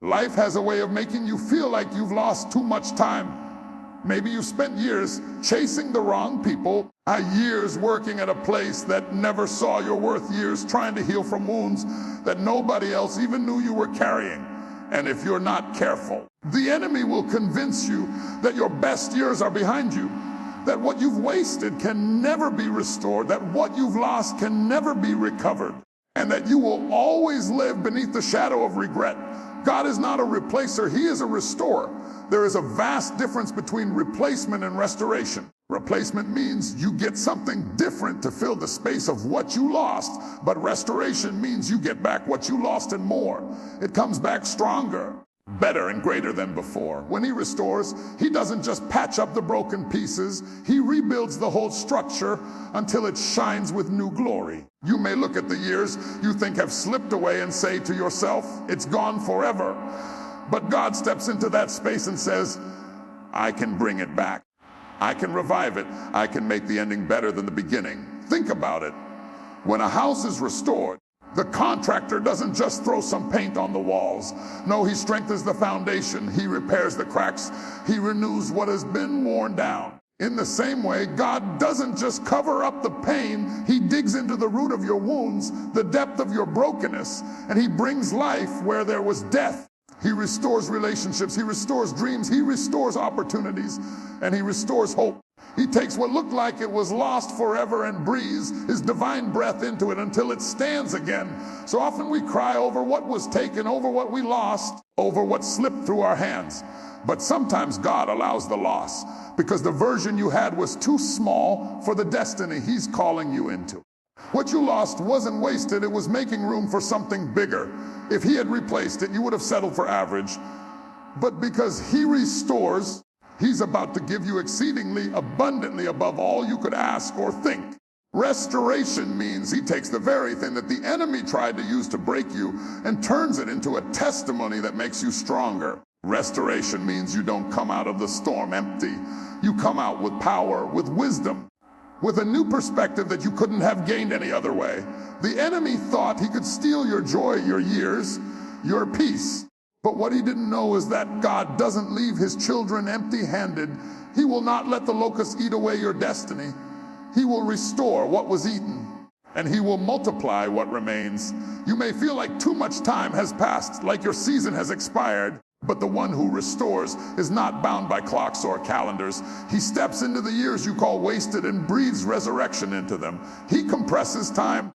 Life has a way of making you feel like you've lost too much time. Maybe you spent years chasing the wrong people, years working at a place that never saw your worth, years trying to heal from wounds that nobody else even knew you were carrying. And if you're not careful, the enemy will convince you that your best years are behind you, that what you've wasted can never be restored, that what you've lost can never be recovered, and that you will always live beneath the shadow of regret. God is not a replacer, He is a restorer. There is a vast difference between replacement and restoration. Replacement means you get something different to fill the space of what you lost, but restoration means you get back what you lost and more. It comes back stronger, better and greater than before. When He restores, He doesn't just patch up the broken pieces, He rebuilds the whole structure until it shines with new glory. You may look at the years you think have slipped away and say to yourself, it's gone forever. But God steps into that space and says, I can bring it back. I can revive it. I can make the ending better than the beginning. Think about it. When a house is restored, the contractor doesn't just throw some paint on the walls. No, he strengthens the foundation. He repairs the cracks. He renews what has been worn down. In the same way, God doesn't just cover up the pain. He digs into the root of your wounds, the depth of your brokenness, and He brings life where there was death. He restores relationships. He restores dreams. He restores opportunities, and He restores hope. He takes what looked like it was lost forever and breathes His divine breath into it until it stands again. So often we cry over what was taken, over what we lost, over what slipped through our hands. But sometimes God allows the loss because the version you had was too small for the destiny He's calling you into. What you lost wasn't wasted, it was making room for something bigger. If He had replaced it, you would have settled for average. But because He restores, He's about to give you exceedingly abundantly above all you could ask or think. Restoration means He takes the very thing that the enemy tried to use to break you and turns it into a testimony that makes you stronger. Restoration means you don't come out of the storm empty. You come out with power, with wisdom, with a new perspective that you couldn't have gained any other way. The enemy thought he could steal your joy, your years, your peace. But what he didn't know is that God doesn't leave His children empty-handed. He will not let the locusts eat away your destiny. He will restore what was eaten, and He will multiply what remains. You may feel like too much time has passed, like your season has expired. But the one who restores is not bound by clocks or calendars. He steps into the years you call wasted and breathes resurrection into them. He compresses time.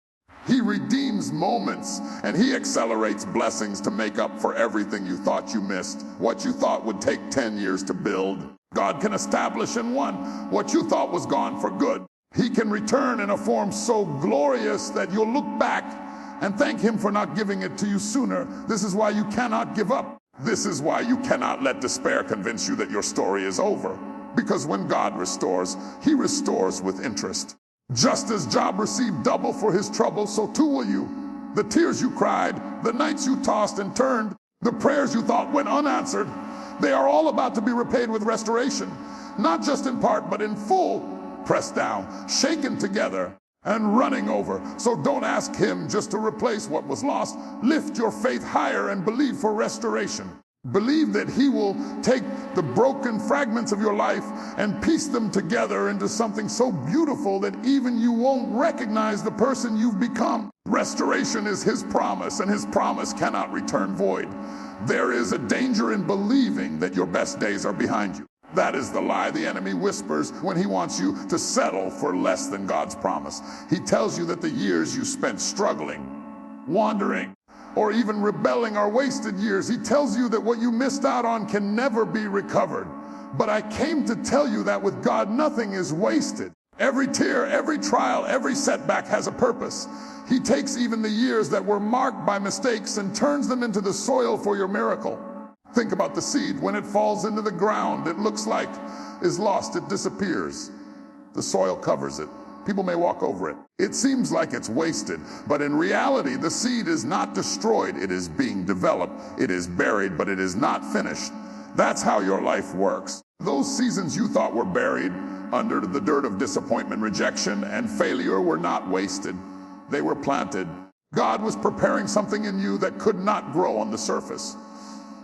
He redeems moments, and He accelerates blessings to make up for everything you thought you missed. What you thought would take 10 years to build, God can establish in one. What you thought was gone for good, He can return in a form so glorious that you'll look back and thank Him for not giving it to you sooner. This is why you cannot give up. This is why you cannot let despair convince you that your story is over. Because when God restores, He restores with interest. Just as Job received double for his trouble, so too will you. The tears you cried, the nights you tossed and turned, the prayers you thought went unanswered, they are all about to be repaid with restoration. Not just in part, but in full, pressed down, shaken together, and running over. So don't ask Him just to replace what was lost. Lift your faith higher and believe for restoration. Believe that He will take the broken fragments of your life and piece them together into something so beautiful that even you won't recognize the person you've become. Restoration is His promise, and His promise cannot return void. There is a danger in believing that your best days are behind you. That is the lie the enemy whispers when he wants you to settle for less than God's promise. He tells you that the years you spent struggling, wandering, or even rebelling are wasted years. He tells you that what you missed out on can never be recovered. But I came to tell you that with God, nothing is wasted. Every tear, every trial, every setback has a purpose. He takes even the years that were marked by mistakes and turns them into the soil for your miracle. Think about the seed. When it falls into the ground, it looks like is lost. It disappears. The soil covers it. People may walk over it. It seems like it's wasted, but in reality, the seed is not destroyed. It is being developed. It is buried, but it is not finished. That's how your life works. Those seasons you thought were buried under the dirt of disappointment, rejection, and failure were not wasted. They were planted. God was preparing something in you that could not grow on the surface.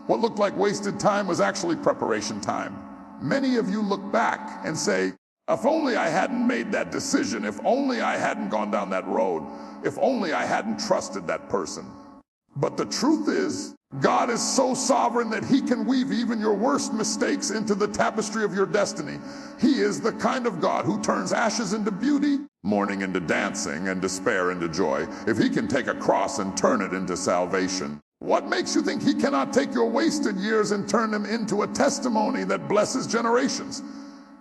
What looked like wasted time was actually preparation time. Many of you look back and say, if only I hadn't made that decision, if only I hadn't gone down that road, if only I hadn't trusted that person. But the truth is, God is so sovereign that he can weave even your worst mistakes into the tapestry of your destiny. He is the kind of God who turns ashes into beauty, mourning into dancing, and despair into joy. If he can take a cross and turn it into salvation, what makes you think he cannot take your wasted years and turn them into a testimony that blesses generations?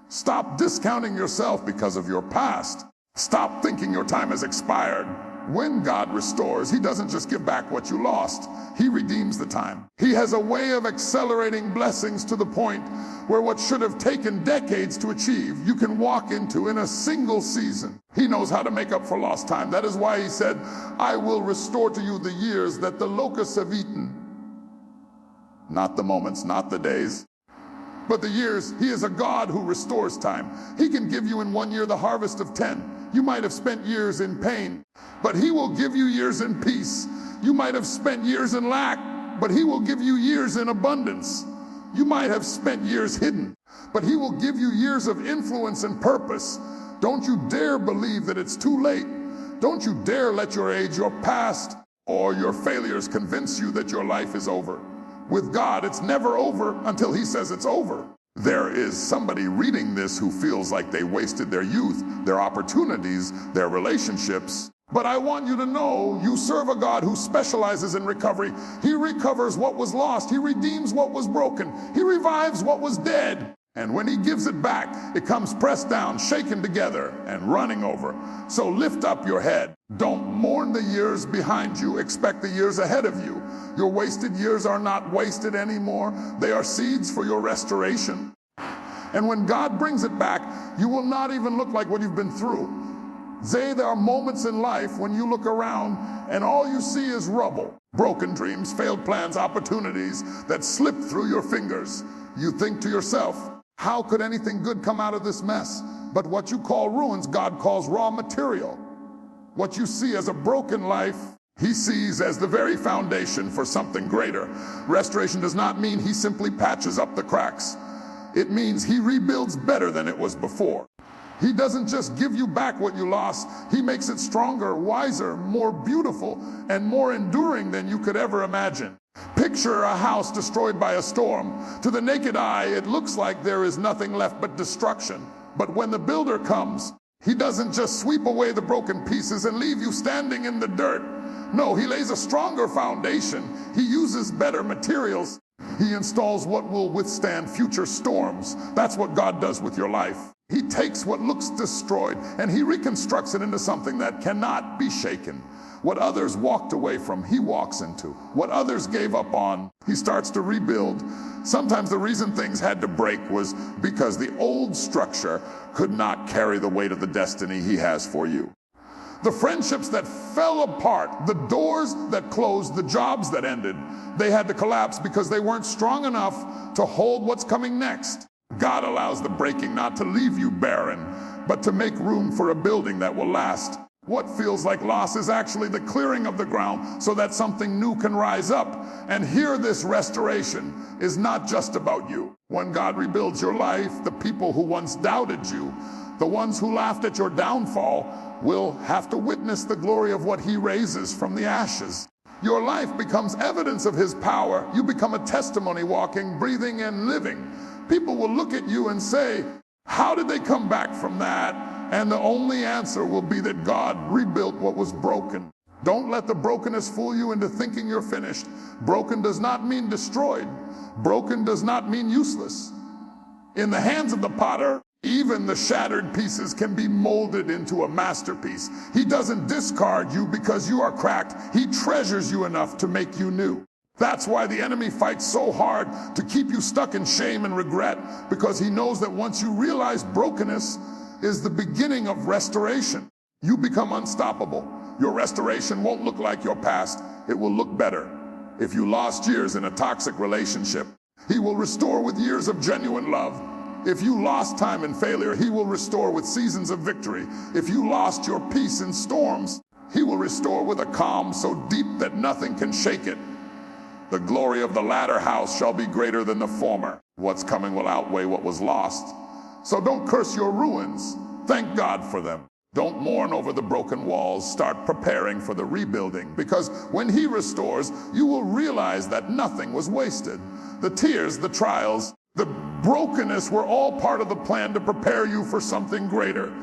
Stop discounting yourself because of your past. Stop thinking your time has expired. When God restores, he doesn't just give back what you lost. He redeems the time. He has a way of accelerating blessings to the point where what should have taken decades to achieve, you can walk into in a single season. He knows how to make up for lost time. That is why he said, I will restore to you the years that the locusts have eaten. Not the moments, not the days, but the years. He is a God who restores time. He can give you in 1 year the harvest of 10. You might have spent years in pain, but he will give you years in peace. You might have spent years in lack, but he will give you years in abundance. You might have spent years hidden, but he will give you years of influence and purpose. Don't you dare believe that it's too late. Don't you dare let your age, your past, or your failures convince you that your life is over. With God, it's never over until he says it's over. There is somebody reading this who feels like they wasted their youth, their opportunities, their relationships. But I want you to know you serve a God who specializes in recovery. He recovers what was lost. He redeems what was broken. He revives what was dead. And when he gives it back, it comes pressed down, shaken together, and running over. So lift up your head. Don't mourn the years behind you. Expect the years ahead of you. Your wasted years are not wasted anymore. They are seeds for your restoration. And when God brings it back, you will not even look like what you've been through. There are moments in life when you look around and all you see is rubble, broken dreams, failed plans, opportunities that slip through your fingers. You think to yourself, how could anything good come out of this mess? But what you call ruins, God calls raw material. What you see as a broken life, he sees as the very foundation for something greater. Restoration does not mean he simply patches up the cracks. It means he rebuilds better than it was before. He doesn't just give you back what you lost. He makes it stronger, wiser, more beautiful, and more enduring than you could ever imagine. Picture a house destroyed by a storm. To the naked eye, it looks like there is nothing left but destruction. But when the builder comes, he doesn't just sweep away the broken pieces and leave you standing in the dirt. No, he lays a stronger foundation. He uses better materials. He installs what will withstand future storms. That's what God does with your life. He takes what looks destroyed and he reconstructs it into something that cannot be shaken. What others walked away from, he walks into. What others gave up on, he starts to rebuild. Sometimes the reason things had to break was because the old structure could not carry the weight of the destiny he has for you. The friendships that fell apart, the doors that closed, the jobs that ended, they had to collapse because they weren't strong enough to hold what's coming next. God allows the breaking not to leave you barren, but to make room for a building that will last. What feels like loss is actually the clearing of the ground so that something new can rise up. And here, this restoration is not just about you. When God rebuilds your life, the people who once doubted you, the ones who laughed at your downfall, will have to witness the glory of what he raises from the ashes. Your life becomes evidence of his power. You become a testimony, walking, breathing, and living. People will look at you and say, how did they come back from that? And the only answer will be that God rebuilt what was broken. Don't let the brokenness fool you into thinking you're finished. Broken does not mean destroyed. Broken does not mean useless. In the hands of the potter, even the shattered pieces can be molded into a masterpiece. He doesn't discard you because you are cracked. He treasures you enough to make you new. That's why the enemy fights so hard to keep you stuck in shame and regret, because he knows that once you realize brokenness is the beginning of restoration, you become unstoppable. Your restoration won't look like your past. It will look better. If you lost years in a toxic relationship, he will restore with years of genuine love. If you lost time in failure, he will restore with seasons of victory. If you lost your peace in storms, he will restore with a calm so deep that nothing can shake it. The glory of the latter house shall be greater than the former. What's coming will outweigh what was lost. So don't curse your ruins. Thank God for them. Don't mourn over the broken walls. Start preparing for the rebuilding, because when He restores, you will realize that nothing was wasted. The tears, the trials, the brokenness were all part of the plan to prepare you for something greater.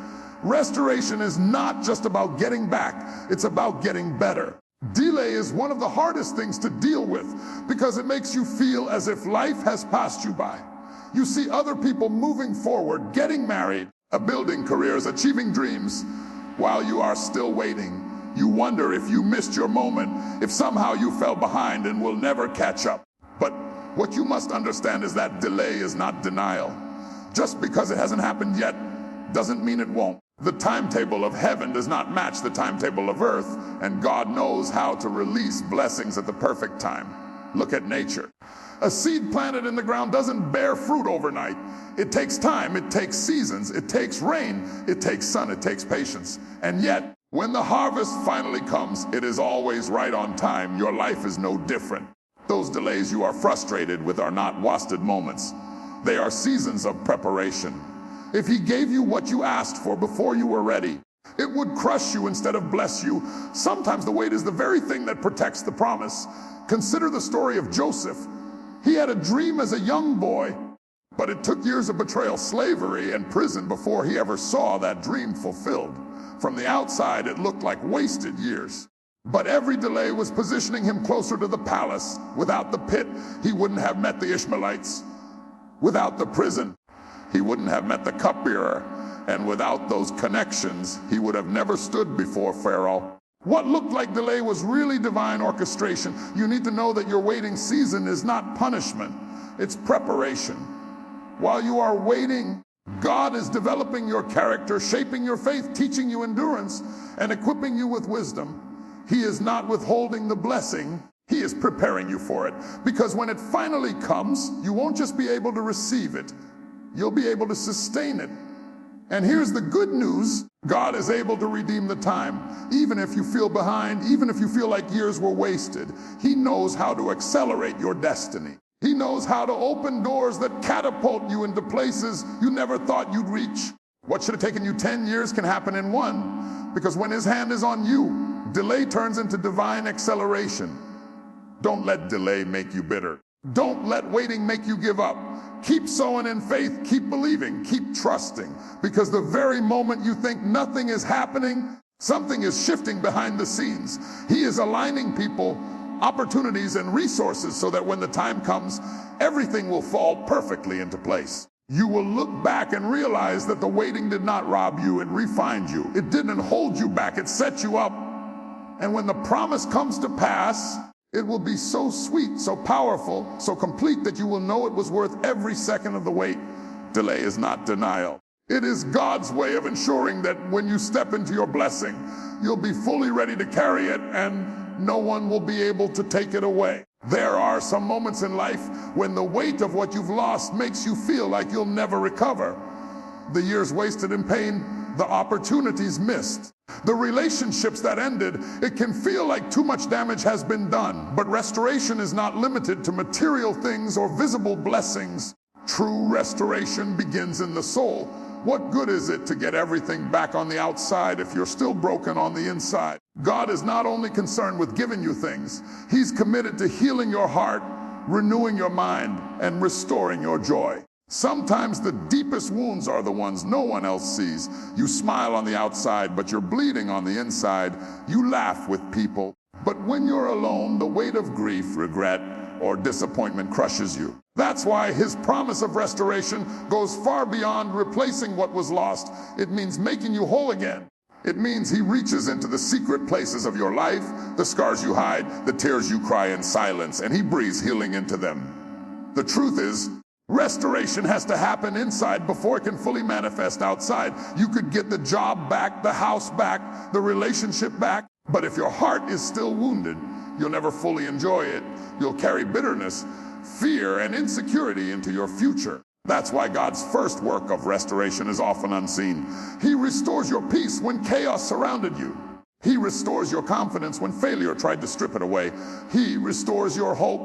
Restoration is not just about getting back, it's about getting better. Delay is one of the hardest things to deal with because it makes you feel as if life has passed you by. You see other people moving forward, getting married, building careers, achieving dreams, while you are still waiting. You wonder if you missed your moment, if somehow you fell behind and will never catch up. But what you must understand is that delay is not denial. Just because it hasn't happened yet doesn't mean it won't. The timetable of heaven does not match the timetable of earth, and God knows how to release blessings at the perfect time. Look at nature. A seed planted in the ground doesn't bear fruit overnight. It takes time, it takes seasons, it takes rain, it takes sun, it takes patience. And yet, when the harvest finally comes, it is always right on time. Your life is no different. Those delays you are frustrated with are not wasted moments. They are seasons of preparation. If He gave you what you asked for before you were ready, it would crush you instead of bless you. Sometimes the wait is the very thing that protects the promise. Consider the story of Joseph. He had a dream as a young boy, but it took years of betrayal, slavery, and prison before he ever saw that dream fulfilled. From the outside, it looked like wasted years. But every delay was positioning him closer to the palace. Without the pit, he wouldn't have met the Ishmaelites. Without the prison, he wouldn't have met the cupbearer. And without those connections, he would have never stood before Pharaoh. What looked like delay was really divine orchestration. You need to know that your waiting season is not punishment, it's preparation. While you are waiting, God is developing your character, shaping your faith, teaching you endurance, and equipping you with wisdom. He is not withholding the blessing, He is preparing you for it. Because when it finally comes, you won't just be able to receive it, you'll be able to sustain it. And here's the good news: God is able to redeem the time. Even if you feel behind, even if you feel like years were wasted, He knows how to accelerate your destiny. He knows how to open doors that catapult you into places you never thought you'd reach. What should have taken you 10 years can happen in one, because when His hand is on you, delay turns into divine acceleration. Don't let delay make you bitter. Don't let waiting make you give up. Keep sowing in faith, keep believing, keep trusting, because the very moment you think nothing is happening, something is shifting behind the scenes. He is aligning people, opportunities, and resources so that when the time comes, everything will fall perfectly into place. You will look back and realize that the waiting did not rob you, it refined you. It didn't hold you back, it set you up. And when the promise comes to pass, it will be so sweet, so powerful, so complete that you will know it was worth every second of the wait. Delay is not denial. It is God's way of ensuring that when you step into your blessing, you'll be fully ready to carry it and no one will be able to take it away. There are some moments in life when the weight of what you've lost makes you feel like you'll never recover. The years wasted in pain, the opportunities missed, the relationships that ended. It can feel like too much damage has been done, but restoration is not limited to material things or visible blessings. True restoration begins in the soul. What good is it to get everything back on the outside if you're still broken on the inside? God is not only concerned with giving you things, He's committed to healing your heart, renewing your mind, and restoring your joy. Sometimes the deepest wounds are the ones no one else sees. You smile on the outside, but you're bleeding on the inside. You laugh with people, but when you're alone, the weight of grief, regret, or disappointment crushes you. That's why His promise of restoration goes far beyond replacing what was lost. It means making you whole again. It means He reaches into the secret places of your life, the scars you hide, the tears you cry in silence, and He breathes healing into them. The truth is, restoration has to happen inside before it can fully manifest outside. You could get the job back, the house back, the relationship back, but if your heart is still wounded, you'll never fully enjoy it. You'll carry bitterness, fear, and insecurity into your future. That's why God's first work of restoration is often unseen. He restores your peace when chaos surrounded you. He restores your confidence when failure tried to strip it away. He restores your hope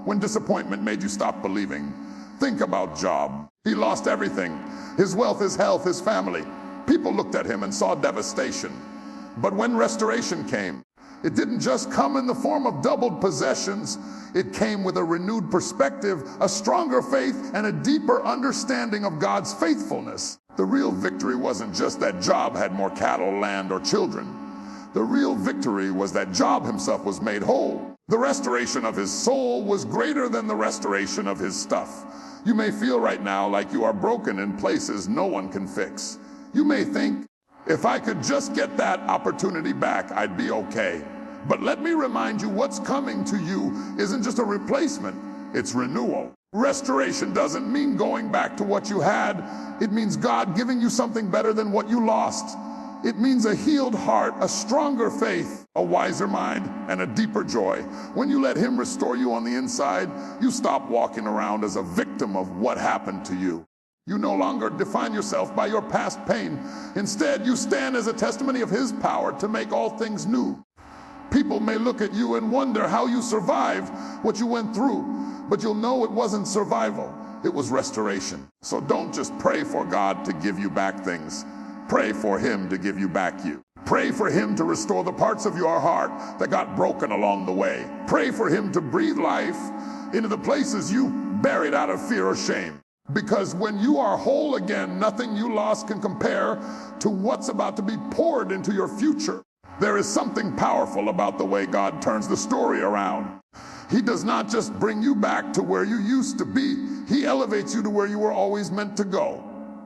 when disappointment made you stop believing. Think about Job. He lost everything: his wealth, his health, his family. People looked at him and saw devastation. But when restoration came, it didn't just come in the form of doubled possessions. It came with a renewed perspective, a stronger faith, and a deeper understanding of God's faithfulness. The real victory wasn't just that Job had more cattle, land, or children. The real victory was that Job himself was made whole. The restoration of his soul was greater than the restoration of his stuff. You may feel right now like you are broken in places no one can fix. You may think, if I could just get that opportunity back, I'd be okay. But let me remind you, what's coming to you isn't just a replacement, it's renewal. Restoration doesn't mean going back to what you had. It means God giving you something better than what you lost. It means a healed heart, a stronger faith, a wiser mind, and a deeper joy. When you let Him restore you on the inside, you stop walking around as a victim of what happened to you. You no longer define yourself by your past pain. Instead, you stand as a testimony of His power to make all things new. People may look at you and wonder how you survived what you went through, but you'll know it wasn't survival, it was restoration. So don't just pray for God to give you back things. Pray for Him to give you back you. Pray for Him to restore the parts of your heart that got broken along the way. Pray for Him to breathe life into the places you buried out of fear or shame. Because when you are whole again, nothing you lost can compare to what's about to be poured into your future. There is something powerful about the way God turns the story around. He does not just bring you back to where you used to be. He elevates you to where you were always meant to go.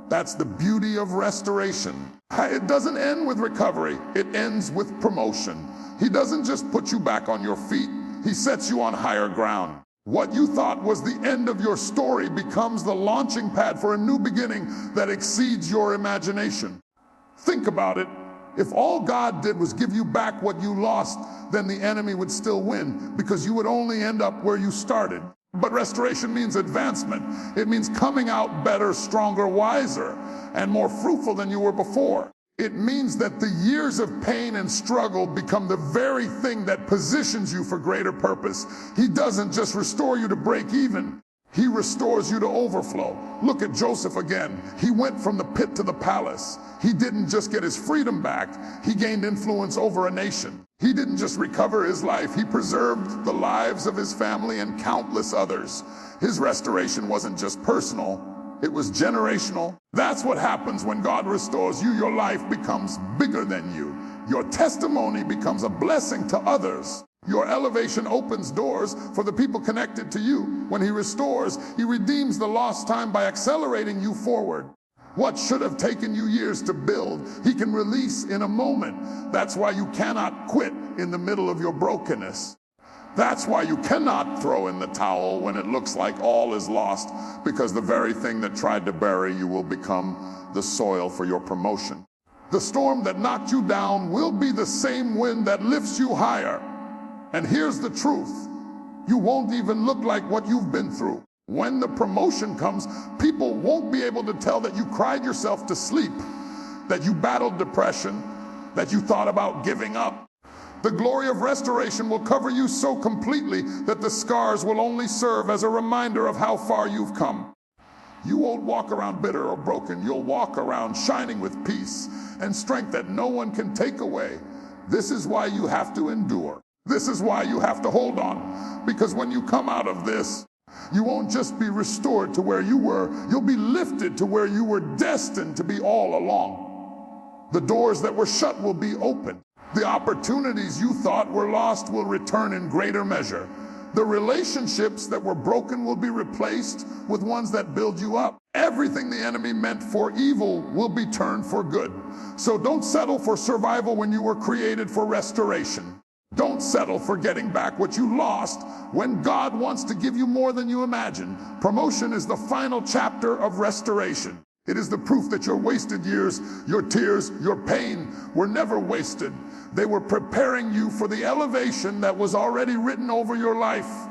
That's the beauty of restoration. It doesn't end with recovery. It ends with promotion. He doesn't just put you back on your feet. He sets you on higher ground. What you thought was the end of your story becomes the launching pad for a new beginning that exceeds your imagination. Think about it. If all God did was give you back what you lost, then the enemy would still win, because you would only end up where you started. But restoration means advancement. It means coming out better, stronger, wiser, and more fruitful than you were before. It means that the years of pain and struggle become the very thing that positions you for greater purpose. He doesn't just restore you to break even. He restores you to overflow. Look at Joseph again. He went from the pit to the palace. He didn't just get his freedom back. He gained influence over a nation. He didn't just recover his life. He preserved the lives of his family and countless others. His restoration wasn't just personal. It was generational. That's what happens when God restores you. Your life becomes bigger than you. Your testimony becomes a blessing to others. Your elevation opens doors for the people connected to you. When He restores, He redeems the lost time by accelerating you forward. What should have taken you years to build, He can release in a moment. That's why you cannot quit in the middle of your brokenness. That's why you cannot throw in the towel when it looks like all is lost, because the very thing that tried to bury you will become the soil for your promotion. The storm that knocked you down will be the same wind that lifts you higher. And here's the truth. You won't even look like what you've been through. When the promotion comes, people won't be able to tell that you cried yourself to sleep, that you battled depression, that you thought about giving up. The glory of restoration will cover you so completely that the scars will only serve as a reminder of how far you've come. You won't walk around bitter or broken. You'll walk around shining with peace and strength that no one can take away. This is why you have to endure. This is why you have to hold on. Because when you come out of this, you won't just be restored to where you were. You'll be lifted to where you were destined to be all along. The doors that were shut will be opened. The opportunities you thought were lost will return in greater measure. The relationships that were broken will be replaced with ones that build you up. Everything the enemy meant for evil will be turned for good. So don't settle for survival when you were created for restoration. Don't settle for getting back what you lost when God wants to give you more than you imagine. Promotion is the final chapter of restoration. It is the proof that your wasted years, your tears, your pain were never wasted. They were preparing you for the elevation that was already written over your life.